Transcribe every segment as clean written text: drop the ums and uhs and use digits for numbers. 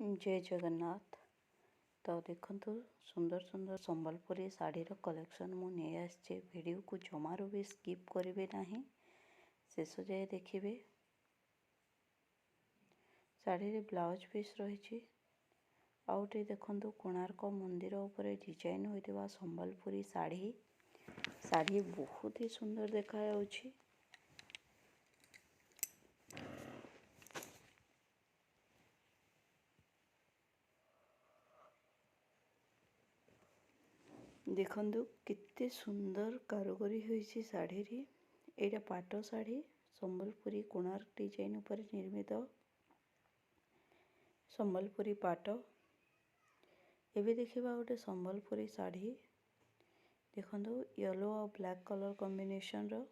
जय जगन्नाथ। तो देखंतु सुंदर सुंदर संबलपुरी शाढ़ीर कलेक्शन मु नहीं आसचे। वीडियो को जमारू भी स्किप करेंगे नहीं, शेष जाए देखिए। शाढ़ी ब्लाउज पीस रही आउटे देखंतु कोणार्क मंदिर उपरे डिजाइन होइतिबा संबलपुरी शाढ़ी। शाढ़ी बहुत ही सुंदर देखा जाउछि। देखंतु कित्ते सुंदर कारीगरी होइछि शाढ़ी रे। एटा पाट शाढ़ी संबलपुरी कोणार्क डिजाइन उपर निर्मित संबलपुरी पाट। एबे देखिबा गोटे संबलपुरी शाढ़ी देखंतु येलो और ब्लैक कलर कॉम्बिनेशन रो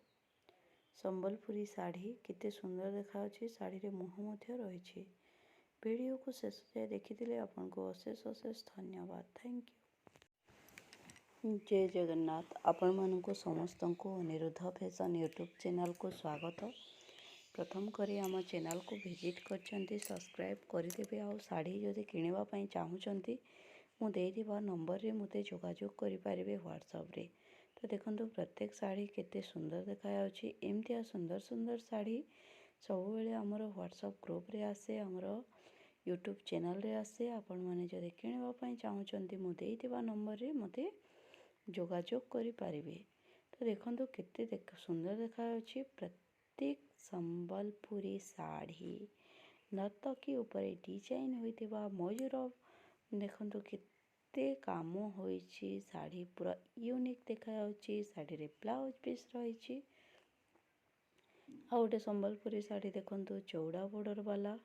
संबलपुरी शाढ़ी कित्ते सुंदर देखाउछि। शाढ़ी रे मुह मध्य रहिछि। वीडियो को शेष जाए देखिथिले आपनको अशेष अशेष धन्यवाद। Thank you. जय जगन्नाथ। आपण मानक समस्त को अनिरुद्ध फैशन यूट्यूब चैनल को स्वागत। प्रथम करी आम चैनल को विजिट करछंती सब्सक्राइब करदेवे। आ शाढ़ी जदि किणवा पई चाहूचंती मु देइदिबा नंबर रे मते जोगाजोग करि पारिबे व्हाट्सएप रे। तो देखंतु प्रत्येक शाढ़ी केते सुंदर देखा जाउछि। एमतिया सुंदर सुंदर शाढ़ी सब बेले हमर व्हाट्सएप ग्रुप रे आसे, हमर यूट्यूब चैनल रे आसे। आपण माने जदि किणवा पई चाहूचंती मु देइदिबा नंबर रे मते जोगाजोग करि पारिबे। तो देखंतु केते सुंदर देखा जाउछि। प्रत्येक संबलपुरी शाढ़ी नर्तकी उपरे डिजाइन होइतिबा मयूर देखंतु केते काम होइछि। शाढ़ी पूरा यूनिक देखा जाउछि। शाढ़ी रे ब्लाउज पीस रहिछि। आ गोटे संबलपुरी शाढ़ी देखंतु चौड़ा बॉर्डर वाला